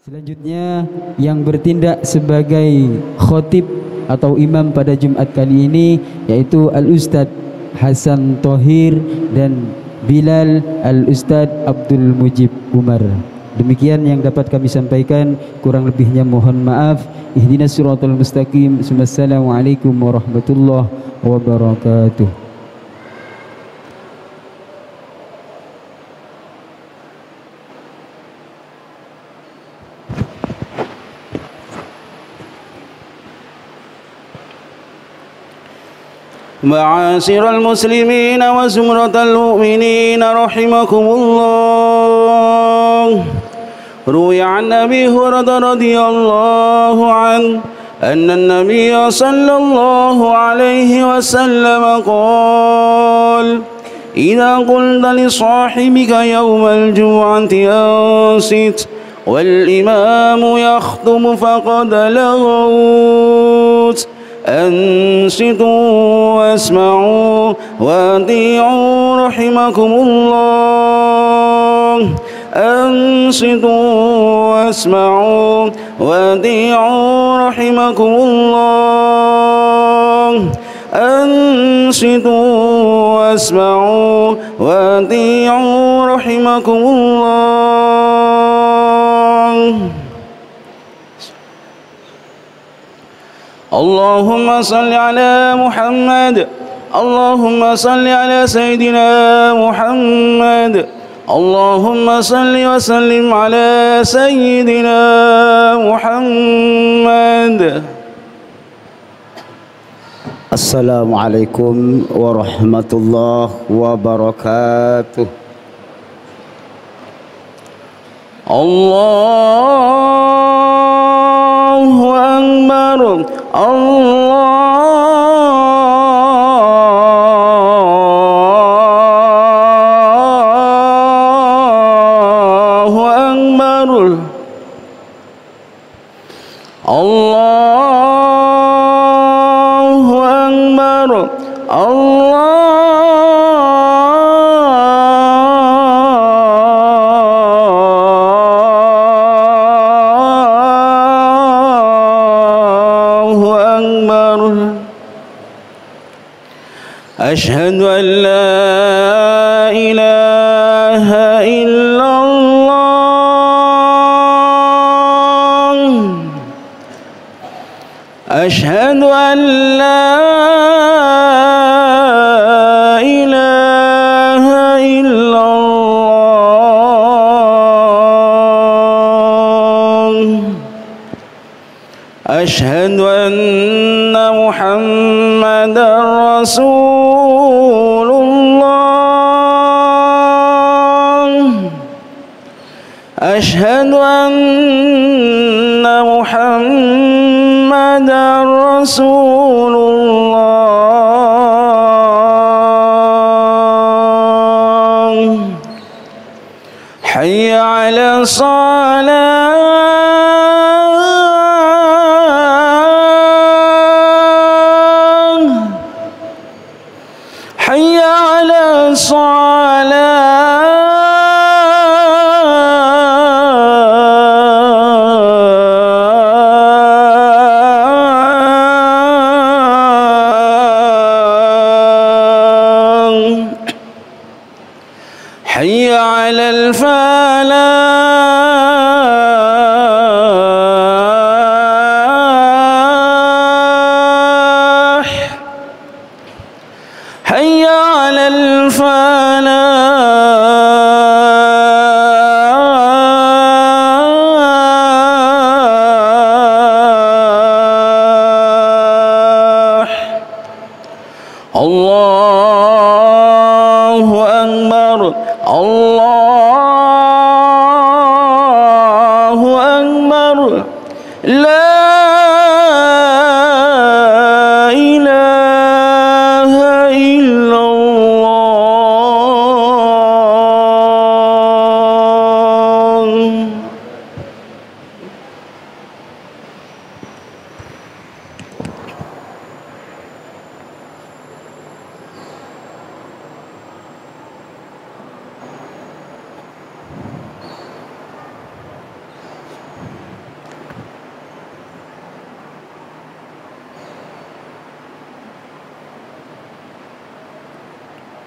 Selanjutnya yang bertindak sebagai khotib atau imam pada Jumat kali ini yaitu Al-Ustadz Hasan Thohir dan Bilal Al-Ustadz Abdul Mujib Umar. Demikian yang dapat kami sampaikan, kurang lebihnya mohon maaf. Ihdinas siratal mustaqim. Wassalamualaikum warahmatullahi wabarakatuh. معاشر المسلمين وزمرة المؤمنين رحمكم الله. روي عن أبي هريرة رضي الله عنه أن النبي صلى الله عليه وسلم قال: إذا قلت لصاحبك يوم الجمعة أنصت والإمام يخطب فقد لغوت. أنصتوا واسمعوا وأطيعوا رحمكم الله. أنصتوا واسمعوا وأطيعوا رحمكم الله. أنصتوا واسمعوا وأطيعوا رحمكم الله. اللهم صل على محمد. اللهم صل على سيدنا محمد. اللهم صل وسلم على سيدنا محمد. السلام عليكم ورحمة الله وبركاته. الله أكبر. الله أكبر. الله أكبر. أشهد أن لا إله إلا الله. أشهد أن لا إله إلا الله. أشهد أن محمدا رسول الله. أشهد أن محمدا رسول الله. حي على الصلاة. حي على الصلاة. حي على الفلاح. حي على الفلاح. Allahu Akbar, Allahu Akbar, la ilaha illallah.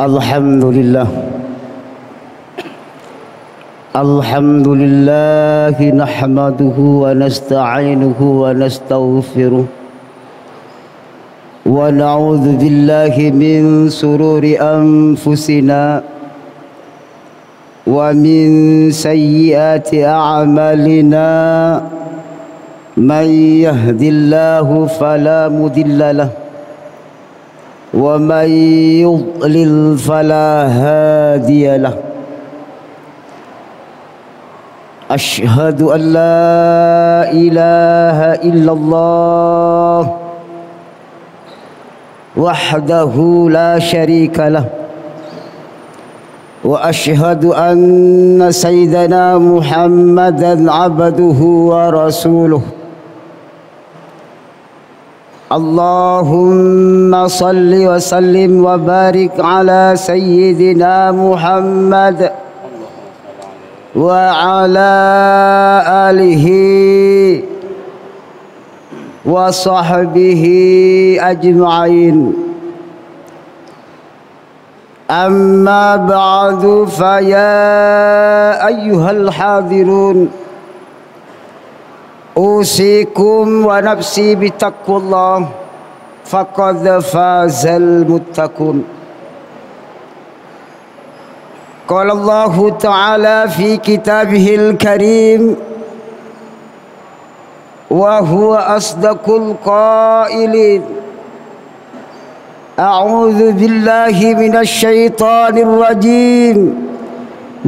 Alhamdulillah, Alhamdulillah, nahmaduhu wa nasta'inuhu wa nastaghfiruh wa na'udzu billahi min sururi anfusina wa min sayyiati a'malina. Man yahdihillahu fala mudilla lahu ومن يضلل فلا هادي له. أشهد أن لا إله إلا الله وحده لا شريك له، وأشهد أن سيدنا محمدا عبده ورسوله. اللهم صل وسلم وبارك على سيدنا محمد وعلى آله وصحبه أجمعين. أما بعد، فيا أيها الحاضرون، أوصيكم ونفسي بتقوى الله، فقد فاز المتقون. قال الله تعالى في كتابه الكريم، وهو أصدق القائلين: أعوذ بالله من الشيطان الرجيم،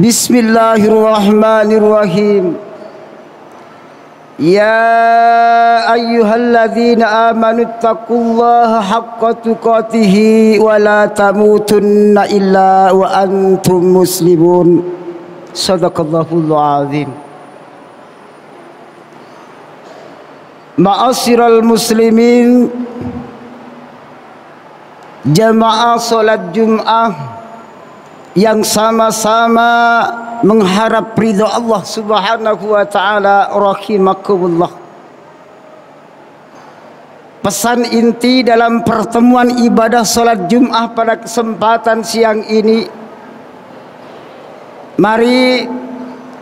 بسم الله الرحمن الرحيم. يا أيها الذين آمنوا اتقوا الله حق تقاته ولا تموتن إلا وأنتم مسلمون. صدق الله العظيم. Ma'asyiral muslimin, jamaah salat Jum'ah yang sama-sama mengharap ridha Allah Subhanahu wa taala, rahimakumullah. Pesan inti dalam pertemuan ibadah salat Jum'ah pada kesempatan siang ini, mari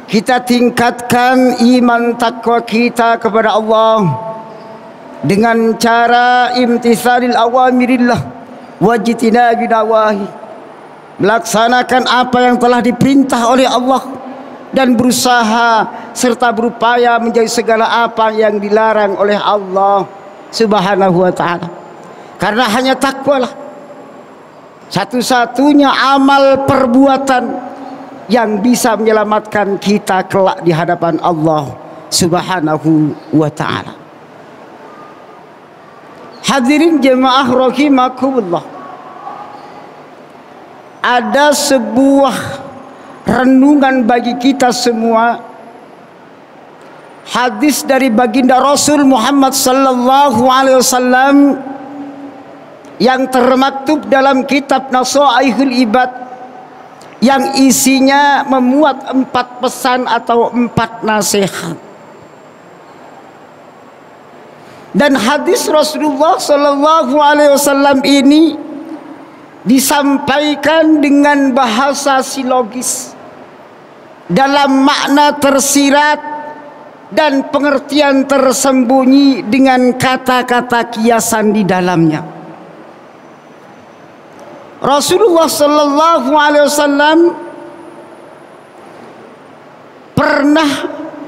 kita tingkatkan iman takwa kita kepada Allah dengan cara imtithalil awamirillah wajtinabi nawahi, melaksanakan apa yang telah diperintah oleh Allah dan berusaha serta berupaya menjauhi segala apa yang dilarang oleh Allah Subhanahu wa ta'ala. Karena hanya takwalah satu-satunya amal perbuatan yang bisa menyelamatkan kita kelak di hadapan Allah Subhanahu wa ta'ala. Hadirin jemaah rahimakumullah, ada sebuah renungan bagi kita semua. Hadis dari baginda Rasul Muhammad sallallahu alaihi wasallam yang termaktub dalam kitab Nasaihul Ibad, yang isinya memuat 4 pesan atau 4 nasihat. Dan hadis Rasulullah sallallahu alaihi wasallam ini disampaikan dengan bahasa silogis, dalam makna tersirat dan pengertian tersembunyi dengan kata-kata kiasan di dalamnya. Rasulullah sallallahu alaihi wasallam pernah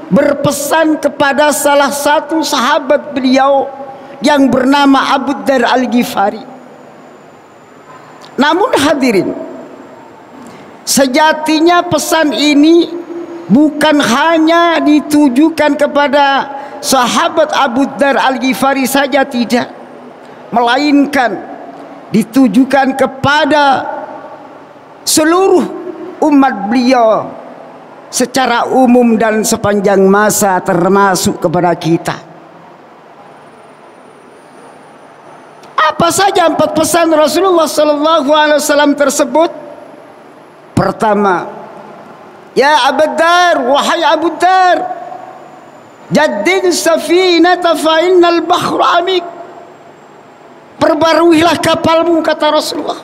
berpesan kepada salah satu sahabat beliau yang bernama Abu Dzar Al-Ghifari. Namun hadirin, sejatinya pesan ini bukan hanya ditujukan kepada sahabat Abu Dzar Al-Ghifari saja, tidak, melainkan ditujukan kepada seluruh umat beliau secara umum dan sepanjang masa, termasuk kepada kita. Apa saja 4 pesan Rasulullah SAW tersebut? Pertama, ya Abu Dzar, wahai Abu Dzar, jaddid safinata fa innal bahra amik. Perbaruilah kapalmu, kata Rasulullah,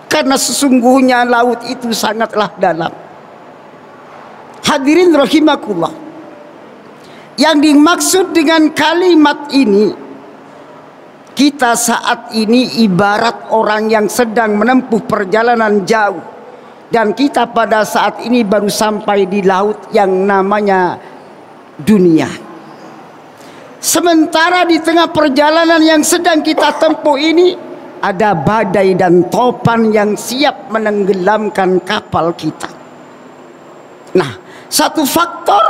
karena sesungguhnya laut itu sangatlah dalam. Hadirin rahimakumullah, yang dimaksud dengan kalimat ini, kita saat ini ibarat orang yang sedang menempuh perjalanan jauh, dan kita pada saat ini baru sampai di laut yang namanya dunia. Sementara di tengah perjalanan yang sedang kita tempuh ini, ada badai dan topan yang siap menenggelamkan kapal kita. Nah, satu faktor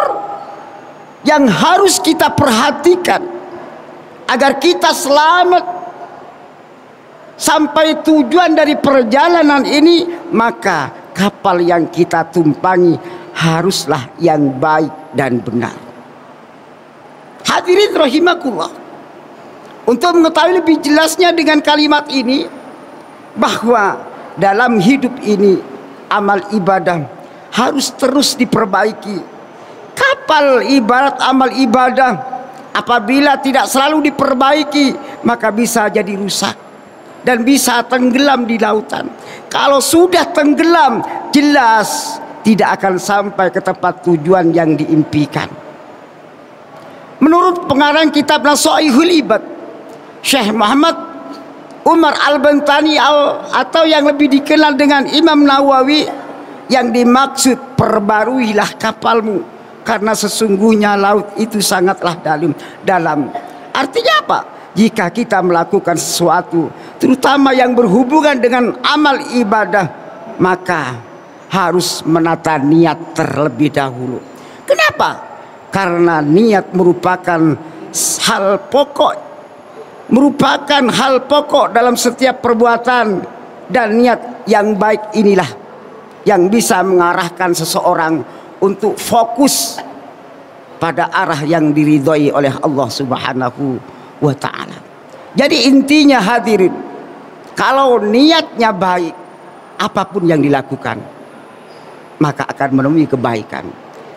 yang harus kita perhatikan agar kita selamat sampai tujuan dari perjalanan ini, maka kapal yang kita tumpangi haruslah yang baik dan benar. Hadirin rahimakumullah, untuk mengetahui lebih jelasnya dengan kalimat ini, bahwa dalam hidup ini amal ibadah harus terus diperbaiki. Kapal ibarat amal ibadah, apabila tidak selalu diperbaiki, maka bisa jadi rusak dan bisa tenggelam di lautan. Kalau sudah tenggelam, jelas tidak akan sampai ke tempat tujuan yang diimpikan. Menurut pengarang kitab Nasaihul Ibad, Syekh Muhammad Umar Al-Bantani, atau yang lebih dikenal dengan Imam Nawawi, yang dimaksud perbaruilah kapalmu, karena sesungguhnya laut itu sangatlah dalam. Artinya apa? Jika kita melakukan sesuatu, terutama yang berhubungan dengan amal ibadah, maka harus menata niat terlebih dahulu. Kenapa? Karena niat merupakan hal pokok dalam setiap perbuatan, dan niat yang baik inilah yang bisa mengarahkan seseorang untuk fokus pada arah yang diridhoi oleh Allah Subhanahu wa ta'ala. Jadi intinya hadirin, kalau niatnya baik, apapun yang dilakukan maka akan menemui kebaikan.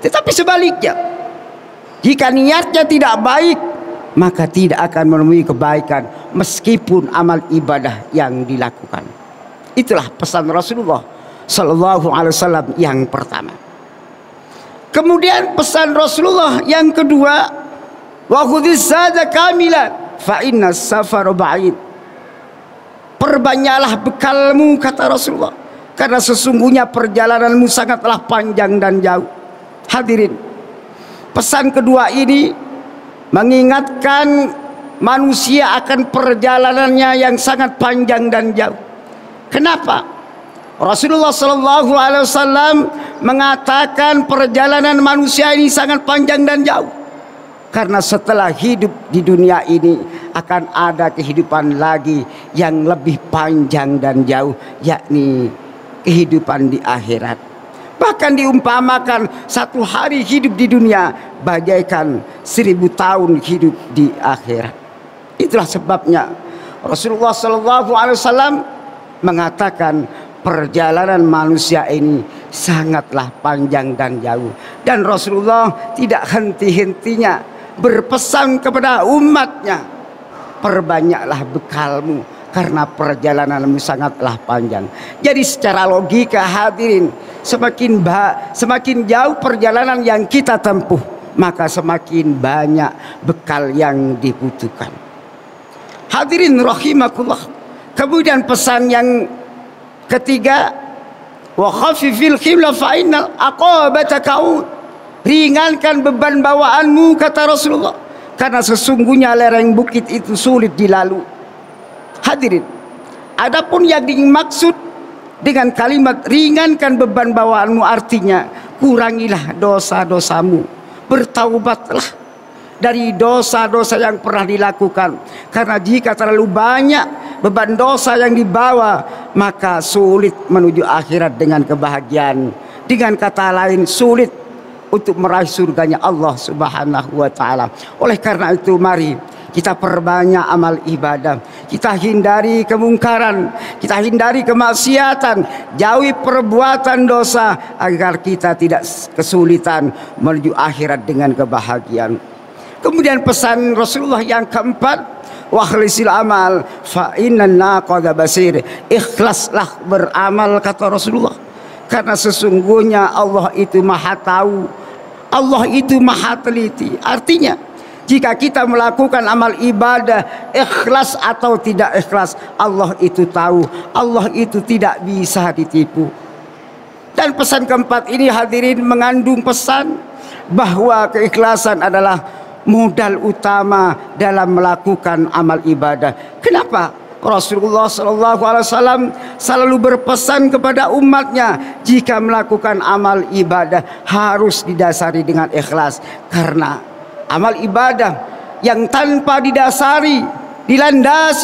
Tetapi sebaliknya, jika niatnya tidak baik, maka tidak akan menemui kebaikan meskipun amal ibadah yang dilakukan. Itulah pesan Rasulullah Sallallahu Alaihi Wasallam yang pertama. Kemudian pesan Rasulullah yang kedua, wa khudhiz zada kamilan fa inna safar ba'id. Perbanyaklah bekalmu, kata Rasulullah, karena sesungguhnya perjalananmu sangatlah panjang dan jauh. Hadirin, pesan kedua ini mengingatkan manusia akan perjalanannya yang sangat panjang dan jauh. Kenapa? Rasulullah Sallallahu Alaihi Wasallam mengatakan perjalanan manusia ini sangat panjang dan jauh, karena setelah hidup di dunia ini akan ada kehidupan lagi yang lebih panjang dan jauh, yakni kehidupan di akhirat. Bahkan diumpamakan satu hari hidup di dunia bagaikan 1000 tahun hidup di akhirat. Itulah sebabnya Rasulullah Sallallahu Alaihi Wasallam mengatakan perjalanan manusia ini sangatlah panjang dan jauh, dan Rasulullah tidak henti-hentinya berpesan kepada umatnya, perbanyaklah bekalmu karena perjalananmu sangatlah panjang. Jadi secara logika hadirin, semakin jauh perjalanan yang kita tempuh, maka semakin banyak bekal yang dibutuhkan. Hadirin rahimakumullah. Kemudian pesan yang ketiga, wa khaffifil himla fa innal aqabata kaun. Ringankan beban bawaanmu, kata Rasulullah, karena sesungguhnya lereng bukit itu sulit dilalui. Hadirin, Adapun yang dimaksud dengan kalimat ringankan beban bawaanmu, artinya kurangilah dosa-dosamu, bertaubatlah dari dosa-dosa yang pernah dilakukan. Karena jika terlalu banyak beban dosa yang dibawa, maka sulit menuju akhirat dengan kebahagiaan. Dengan kata lain, sulit untuk meraih surganya Allah Subhanahu wa ta'ala. Oleh karena itu, mari kita perbanyak amal ibadah, kita hindari kemungkaran, kita hindari kemaksiatan, jauhi perbuatan dosa agar kita tidak kesulitan menuju akhirat dengan kebahagiaan. Kemudian pesan Rasulullah yang keempat, wakhlisil amal fa innan naqada basir. Ikhlaslah beramal, kata Rasulullah, karena sesungguhnya Allah itu maha tahu, Allah itu maha teliti. Artinya, jika kita melakukan amal ibadah ikhlas atau tidak ikhlas, Allah itu tahu, Allah itu tidak bisa ditipu. Dan pesan keempat ini, hadirin, mengandung pesan bahwa keikhlasan adalah modal utama dalam melakukan amal ibadah. Kenapa? Rasulullah SAW selalu berpesan kepada umatnya, jika melakukan amal ibadah harus didasari dengan ikhlas. Karena amal ibadah yang tanpa didasari,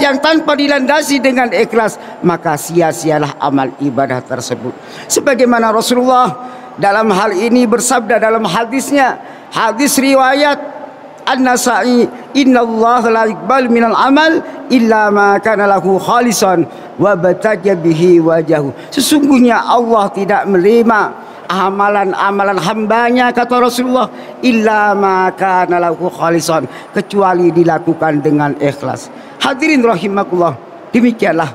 yang tanpa dilandasi dengan ikhlas, maka sia-sialah amal ibadah tersebut. Sebagaimana Rasulullah dalam hal ini bersabda dalam hadisnya, hadis riwayat An-Nasa'i, innallaha la yuqbal minal amal illa ma kana lahu khalisan wa bataja bihi wajahu. Sesungguhnya Allah tidak menerima amalan-amalan hambanya, kata Rasulullah, illa ma kana lahu khalisan, kecuali dilakukan dengan ikhlas. Hadirin rahimakumullah, demikianlah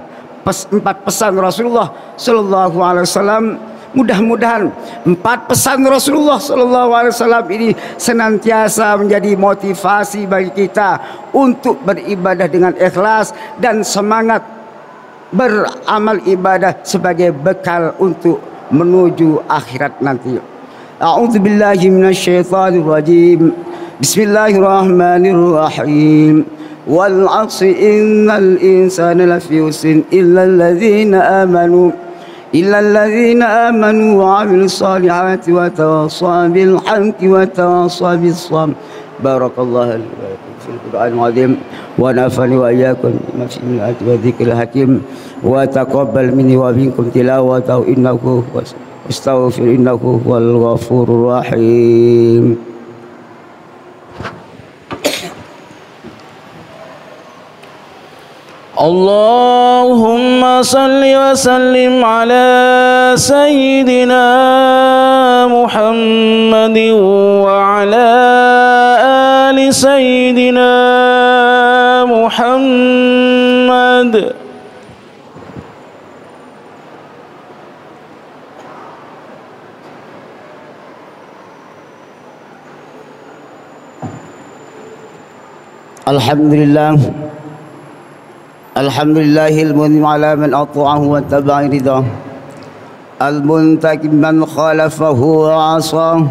empat pesan Rasulullah sallallahu alaihi wasallam. Mudah-mudahan empat pesan Rasulullah SAW ini senantiasa menjadi motivasi bagi kita untuk beribadah dengan ikhlas dan semangat beramal ibadah sebagai bekal untuk menuju akhirat nanti. A'udzubillahi minasyaitonirrajim. Bismillahirrahmanirrahim. Wal 'asri innal insana lafi khusrin illa alladzina amanu wa 'amilus solihati wa tawassaw bil haqqi wa tawassaw bis sabr. Barakallahu li wa lakum fil Qur'anil 'azim wa nafa'ani wa iyyakum bima fihi min ayati wa dzikril hakim wa taqabbal minni wa minkum tilawatahu innahu wastaghfir innahu wal ghafurur rahim. Allahumma salli wa sallim ala sayyidina Muhammadin wa ala ali sayyidina Muhammad. Alhamdulillah, alhamdulillahil mun'im ala man ata'ahu wa taba'a ridha, al-muntaqim man khalafahu wa 'asa,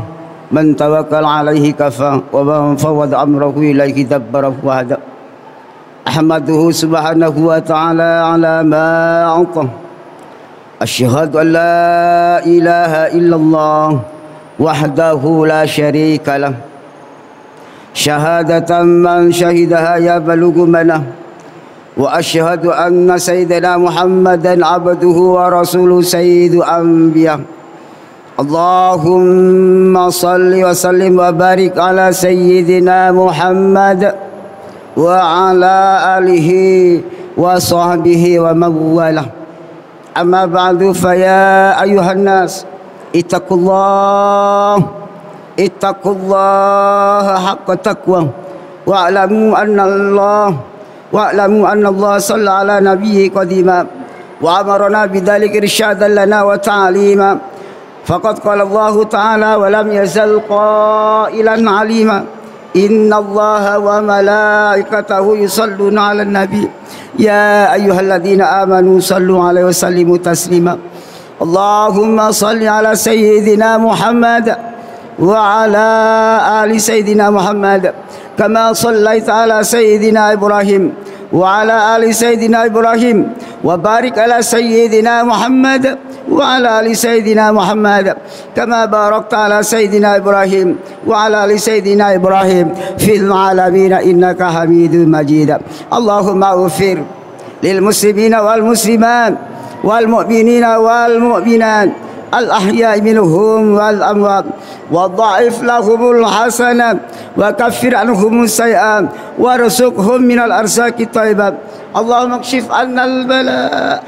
man tawakkal 'alaihi kafa, wa man fawwada amrahu ilaihi dabbarahu wa hada. Ahmaduhu subhanahu wa ta'ala ala ma 'ata. Asyhadu an la ilaha illallah wahdahu la syarika lah, syahadatan man syahidaha ya balugu manah. Wa asyhadu anna sayyidina Muhammadan abduhu wa rasuluhu sayyidu anbiya. Allahumma salli wa sallim wa barik ala sayyidina Muhammad wa ala alihi wa sahbihi wa mawalah. Amma ba'du, fa ya ayuhan nas ittaqullah haqqa taqwa wa'lamu anna Allah salla ala nabiyyi qadima wa amarna bidzalika irsyadan lana wa ta'lima. Faqad qala Allah ta'ala wa lam yazal qailan 'alima, inna Allah wa malaikatahu yusalluna 'alan nabi ya ayyuhalladzina amanu sallu 'alaihi wa sallimu taslima. Allahumma salli ala sayyidina Muhammad wa ala ali sayyidina Muhammad kama sallaita ala sayyidina Ibrahim وعلى آل سيدنا إبراهيم وبارك على سيدنا محمد وعلى آل سيدنا محمد كما باركت على سيدنا إبراهيم وعلى آل سيدنا إبراهيم في العالمين إنك حميد مجيد. اللهم اغفر للمسلمين والمسلمات والمؤمنين والمؤمنات الأحياء منهم والأموات وضاعف لهم الحسنات وكفر عنهم السيئات وارزقهم من الأرزاق الطيبة. اللهم اكشف عنا البلاء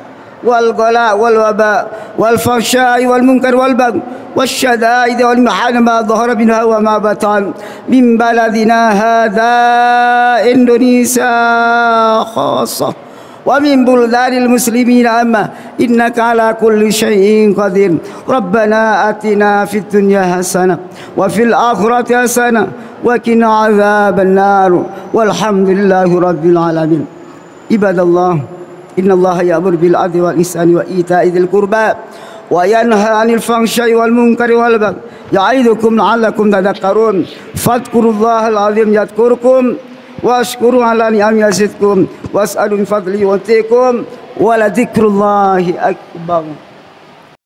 والغلاء والوباء والفحشاء والمنكر والبغي والشدائد والمحن ما ظهر منها وما بطن من بلدنا هذا إندونيسيا خاصة ومن بلدان المسلمين عامة إنك على كل شيء قدير. ربنا آتنا في الدنيا حسنة وفي الآخرة حسنة وقنا عذاب النار والحمد لله رب العالمين. عباد الله إن الله يأمر بالعدل والإحسان وإيتاء ذي القربى وينهى عن الفحشاء والمنكر والبغي يعظكم لعلكم تذكرون. فاذكروا الله العظيم يذكركم واشكروا على نعمه يزدكم واسألوا من فضله يؤتكم ولذكر الله أكبر.